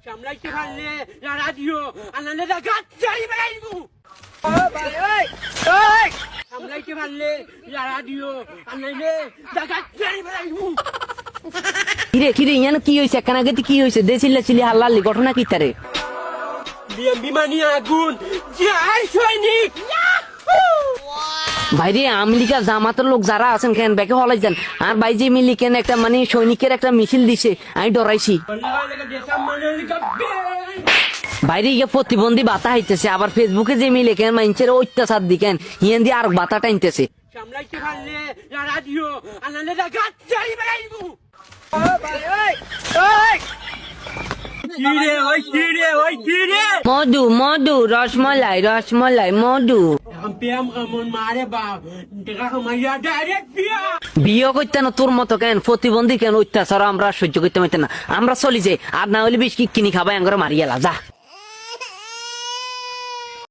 সামলাইতে পারলে লাড়া দিও আর নাহলে গাছ চাই বেড়াইবো। সামলাইতে পারলে লাড়া দিও আর নাহলে গাছ চাই বেড়াইবো। কিরে ইয়ান কি হয়েছে? একখান আগে কি হয়েছে? চিল্লি হাল্লাল্লি ঘটনা কি তারে? বিমানি আগুন জয় সৈনিক। ভাইরে আমেরিকা জামাতের লোক যারা আছেন কেন ব্যাকে হলাই যান। আর ভাই যে মিলি কেন একটা মানে সৈনিকের একটা মিছিল দিছে, আমি ডরাইছি। বাইরে গিয়ে প্রতিবন্ধী বাতা হাইতেছে, আবার ফেসবুকে যে মিলে কেন মানুষের অত্যাচার দিকেন হিয়ান দিয়ে আর বাতা টাইনতেছে। সামলাইতে পারলে লাড়া দিও আর নাহলে গাছ চাই বেড়াইবো। মধু রসমলাই মধু। বিয়ে করতে না তোর মতো কেন প্রতিবন্ধী কেন অত্যাচার আমরা সহ্য করতে পারতেন না। আমরা চলি যে আর না হলে বেশ কিনি খাবাই আমরা মারিয়ালা যা।